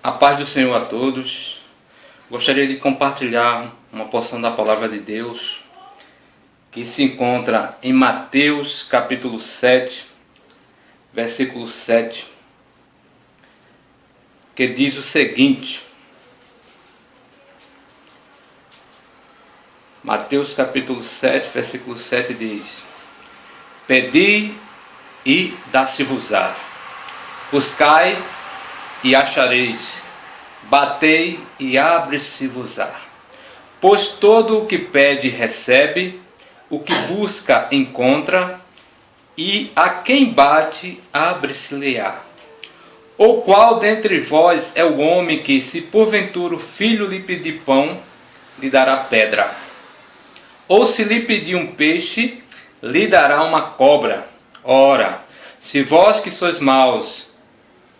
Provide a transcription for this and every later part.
A paz do Senhor a todos. Gostaria de compartilhar uma porção da palavra de Deus que se encontra em Mateus capítulo 7, versículo 7, que diz o seguinte: Mateus capítulo 7, versículo 7 diz: Pedi e dá-se-vos-á, buscai e achareis, batei e abre-se-vos-á. Pois todo o que pede recebe, o que busca encontra, e a quem bate abre-se-lhe-á. Ou qual dentre vós é o homem que, se porventura o filho lhe pedir pão, lhe dará pedra? Ou se lhe pedir um peixe, lhe dará uma cobra? Ora, se vós que sois maus,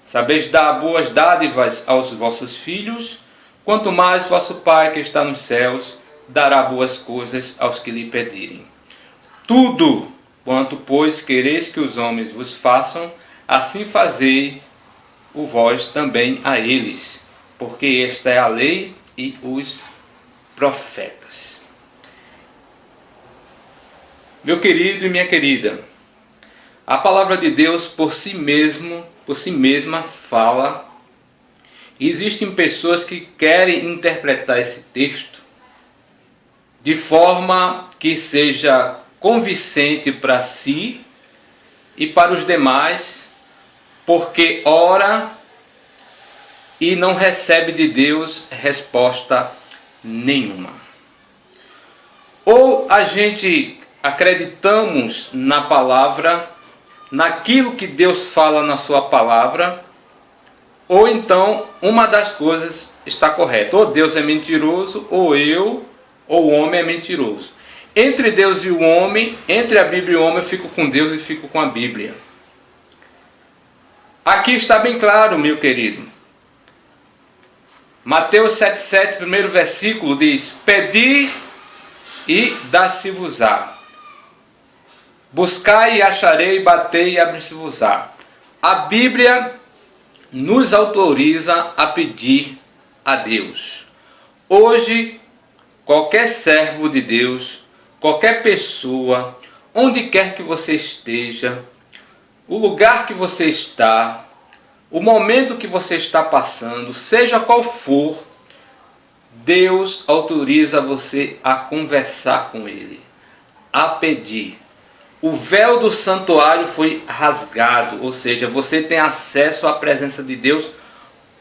sabeis dar boas dádivas aos vossos filhos, quanto mais vosso Pai que está nos céus dará boas coisas aos que lhe pedirem. Tudo quanto, pois, quereis que os homens vos façam, assim fazei o vós também a eles, porque esta é a lei e os profetas. Meu querido e minha querida, a palavra de Deus por si mesma fala. Existem pessoas que querem interpretar esse texto de forma que seja convincente para si e para os demais, porque ora e não recebe de Deus resposta nenhuma. Ou a gente acreditamos na palavra, naquilo que Deus fala na sua palavra, ou então uma das coisas está correta: ou Deus é mentiroso, ou o homem é mentiroso. Entre Deus e o homem, entre a Bíblia e o homem, eu fico com Deus e fico com a Bíblia. Aqui está bem claro, meu querido. Mateus 7,7, primeiro versículo, diz: Pedir e dá-se-vos-á. Buscai e acharei, batei e abre-se-vos-á. A Bíblia nos autoriza a pedir a Deus. Hoje, qualquer servo de Deus, qualquer pessoa, onde quer que você esteja, o lugar que você está, o momento que você está passando, seja qual for, Deus autoriza você a conversar com Ele, a pedir. O véu do santuário foi rasgado, ou seja, você tem acesso à presença de Deus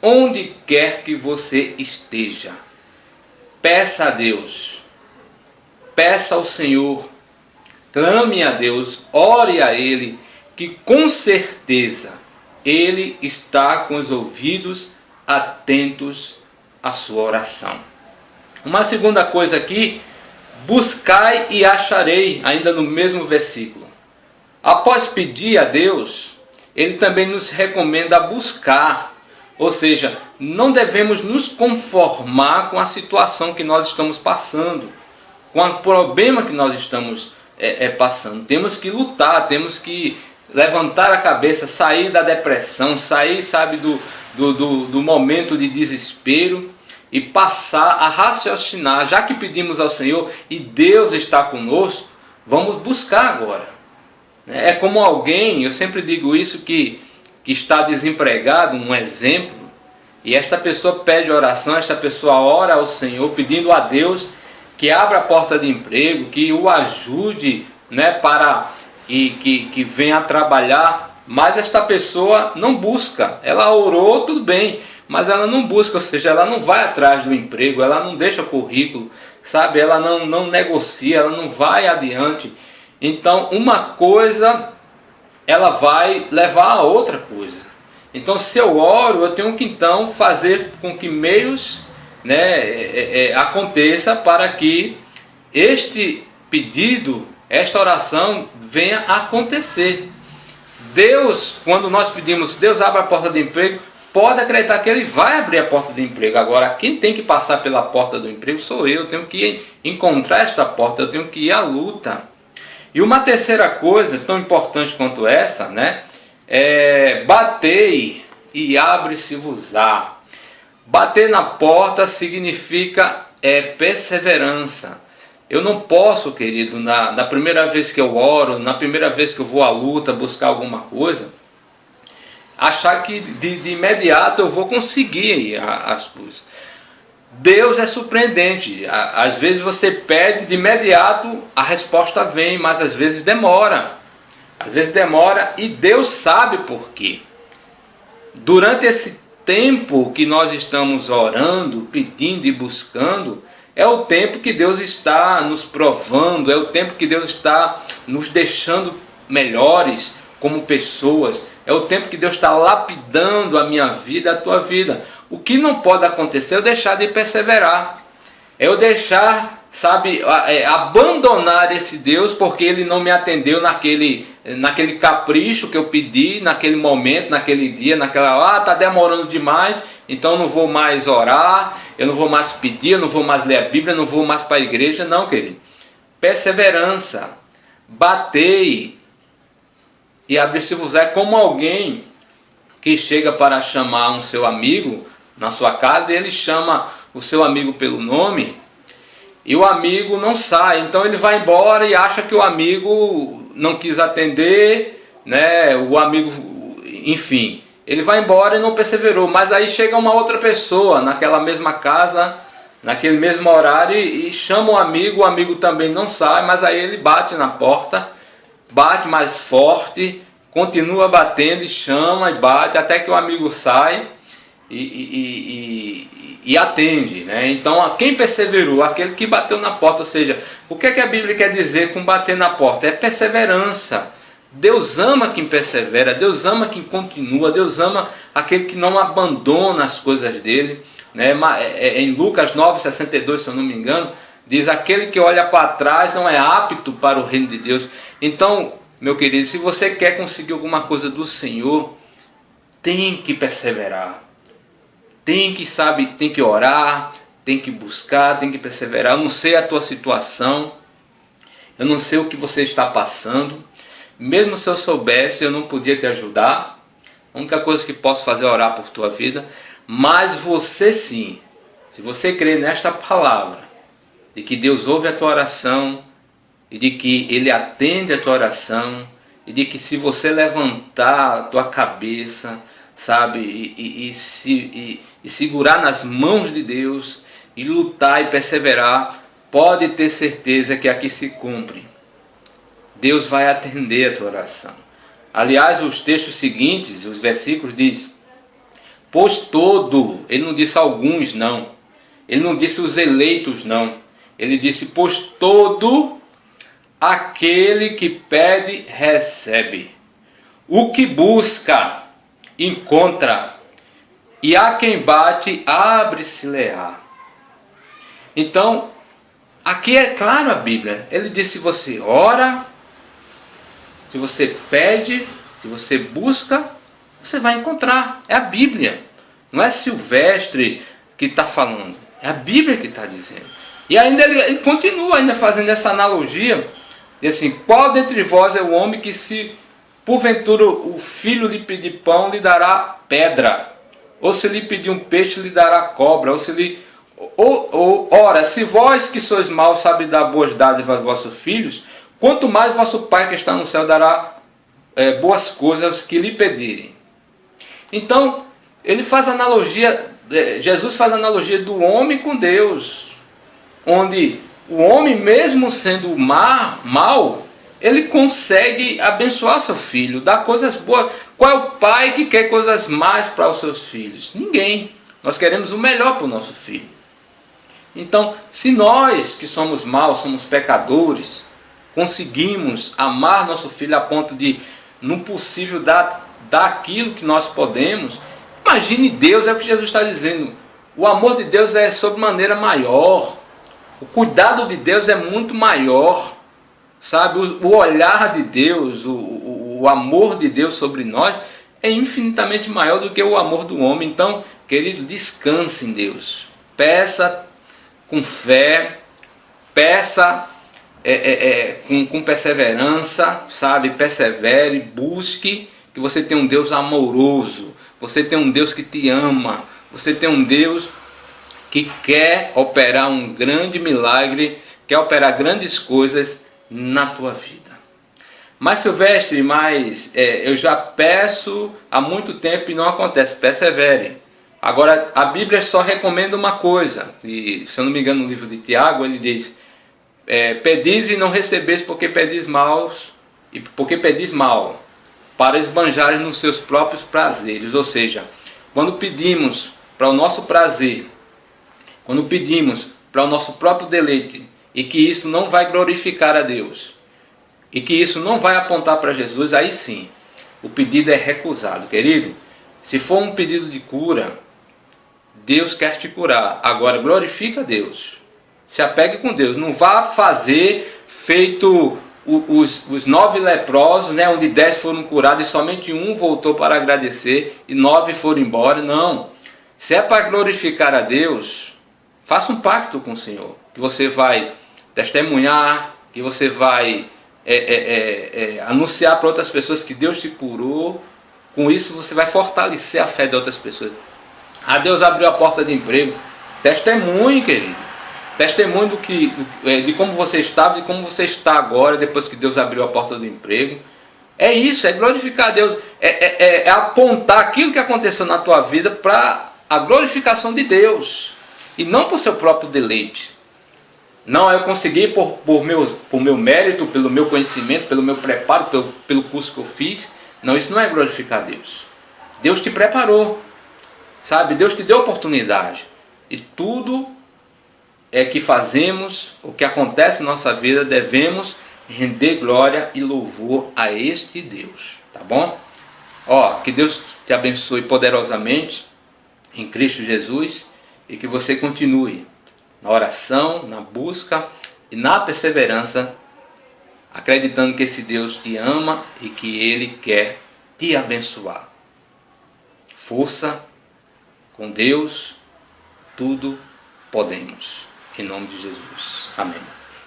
onde quer que você esteja. Peça a Deus, peça ao Senhor, clame a Deus, ore a Ele, que com certeza Ele está com os ouvidos atentos à sua oração. Uma segunda coisa aqui: buscai e acharei, ainda no mesmo versículo. Após pedir a Deus, Ele também nos recomenda buscar. Ou seja, não devemos nos conformar com a situação que nós estamos passando, com o problema que nós estamos passando. Temos que lutar, temos que levantar a cabeça, sair da depressão, sair, do momento de desespero, e passar a raciocinar. Já que pedimos ao Senhor e Deus está conosco, vamos buscar agora. É como alguém, eu sempre digo isso, que está desempregado, um exemplo, e esta pessoa pede oração, esta pessoa ora ao Senhor, pedindo a Deus que abra a porta de emprego, que o ajude, para que venha a trabalhar, mas esta pessoa não busca. Ela orou, tudo bem, mas ela não busca, ou seja, ela não vai atrás do emprego, ela não deixa currículo, ela não negocia, ela não vai adiante. Então, uma coisa, ela vai levar a outra coisa. Então, se eu oro, eu tenho que então fazer com que meios aconteça para que este pedido, esta oração venha a acontecer. Deus, quando nós pedimos, Deus abre a porta de emprego, pode acreditar que Ele vai abrir a porta de emprego. Agora, quem tem que passar pela porta do emprego sou eu. Eu tenho que encontrar esta porta, eu tenho que ir à luta. E uma terceira coisa, tão importante quanto essa, batei e abre-se-vos-á. Bater na porta significa perseverança. Eu não posso, querido, na primeira vez que eu oro, na primeira vez que eu vou à luta, buscar alguma coisa, achar que de imediato eu vou conseguir as coisas. Deus é surpreendente. Às vezes você pede, de imediato a resposta vem, mas às vezes demora. Às vezes demora e Deus sabe por quê. Durante esse tempo que nós estamos orando, pedindo e buscando, é o tempo que Deus está nos provando, é o tempo que Deus está nos deixando melhores como pessoas, é o tempo que Deus está lapidando a minha vida, a tua vida. O que não pode acontecer é eu deixar de perseverar, é eu deixar, abandonar esse Deus porque Ele não me atendeu naquele capricho que eu pedi, naquele momento, naquele dia, está demorando demais, então eu não vou mais orar, eu não vou mais pedir, eu não vou mais ler a Bíblia, eu não vou mais para a igreja. Não, querido. Perseverança, batei e abrir-se-vos é como alguém que chega para chamar um seu amigo na sua casa e ele chama o seu amigo pelo nome e o amigo não sai, então ele vai embora e acha que o amigo não quis atender, né? O amigo, enfim, ele vai embora e não perseverou, mas aí chega uma outra pessoa naquela mesma casa, naquele mesmo horário e chama o amigo também não sai, mas aí ele bate na porta, bate mais forte, continua batendo e chama e bate até que o amigo sai e atende, né? Então quem perseverou? Aquele que bateu na porta. Ou seja, o que é que a Bíblia quer dizer com bater na porta? É perseverança. Deus ama quem persevera, Deus ama quem continua, Deus ama aquele que não abandona as coisas dele, né? Em Lucas 9,62, se eu não me engano, diz: aquele que olha para trás não é apto para o reino de Deus. Então, meu querido, se você quer conseguir alguma coisa do Senhor, tem que perseverar. Tem que orar, tem que buscar, tem que perseverar. Eu não sei a tua situação, eu não sei o que você está passando. Mesmo se eu soubesse, eu não podia te ajudar. A única coisa que posso fazer é orar por tua vida. Mas você sim, se você crer nesta palavra, de que Deus ouve a tua oração, e de que Ele atende a tua oração, e de que se você levantar a tua cabeça, e segurar nas mãos de Deus, e lutar e perseverar, pode ter certeza que aqui se cumpre. Deus vai atender a tua oração. Aliás, os textos seguintes, os versículos diz: pois todo, ele não disse alguns não, ele não disse os eleitos não, ele disse: pois todo aquele que pede, recebe. O que busca, encontra. E a quem bate, abre-se-lhe-á. Então, aqui é claro a Bíblia. Ele diz: se você ora, se você pede, se você busca, você vai encontrar. É a Bíblia. Não é Silvestre que está falando. É a Bíblia que está dizendo. E ainda ele continua ainda fazendo essa analogia. Diz assim: qual dentre vós é o homem que, se porventura o filho lhe pedir pão, lhe dará pedra? Ou se lhe pedir um peixe, lhe dará cobra? Ora, se vós que sois maus sabem dar boas dádivas aos vossos filhos, quanto mais vosso Pai que está no céu dará boas coisas aos que lhe pedirem. Então, ele faz analogia, Jesus faz analogia do homem com Deus, onde o homem, mesmo sendo mau, ele consegue abençoar seu filho, dar coisas boas. Qual é o pai que quer coisas más para os seus filhos? Ninguém. Nós queremos o melhor para o nosso filho. Então, se nós que somos maus, somos pecadores, conseguimos amar nosso filho a ponto de, no possível, dar aquilo que nós podemos, imagine Deus. É o que Jesus está dizendo. O amor de Deus é sobremaneira maior. O cuidado de Deus é muito maior. O olhar de Deus, o amor de Deus sobre nós é infinitamente maior do que o amor do homem. Então, querido, descanse em Deus. Peça com fé, peça com perseverança, persevere, busque, que você tem um Deus amoroso, você tem um Deus que te ama, você tem um Deus que quer operar um grande milagre, quer operar grandes coisas na tua vida. Mas Silvestre, eu já peço há muito tempo e não acontece. Persevere. Agora, a Bíblia só recomenda uma coisa, e se eu não me engano no livro de Tiago, ele diz, pedis e não recebeis porque pedis mal, para esbanjares nos seus próprios prazeres. Ou seja, quando pedimos para o nosso prazer, quando pedimos para o nosso próprio deleite, e que isso não vai glorificar a Deus, e que isso não vai apontar para Jesus, aí sim, o pedido é recusado. Querido, se for um pedido de cura, Deus quer te curar. Agora, glorifica a Deus. Se apegue com Deus. Não vá fazer feito os 9 leprosos, né, onde 10 foram curados e somente um voltou para agradecer e 9 foram embora. Não. Se é para glorificar a Deus, faça um pacto com o Senhor. Que você vai testemunhar, que você vai anunciar para outras pessoas que Deus te curou. Com isso você vai fortalecer a fé de outras pessoas. Deus abriu a porta de emprego. Testemunhe, querido. Testemunhe de como você estava e como você está agora, depois que Deus abriu a porta do emprego. É isso, é glorificar a Deus. É apontar aquilo que aconteceu na tua vida para a glorificação de Deus. E não por seu próprio deleite. Não, eu consegui por meu mérito, pelo meu conhecimento, pelo meu preparo, pelo curso que eu fiz. Não, isso não é glorificar a Deus. Deus te preparou. Sabe, Deus te deu oportunidade. E tudo que fazemos, o que acontece em nossa vida, devemos render glória e louvor a este Deus. Tá bom? Que Deus te abençoe poderosamente em Cristo Jesus e que você continue na oração, na busca e na perseverança, acreditando que esse Deus te ama e que Ele quer te abençoar. Força. Com Deus, tudo podemos. Em nome de Jesus. Amém.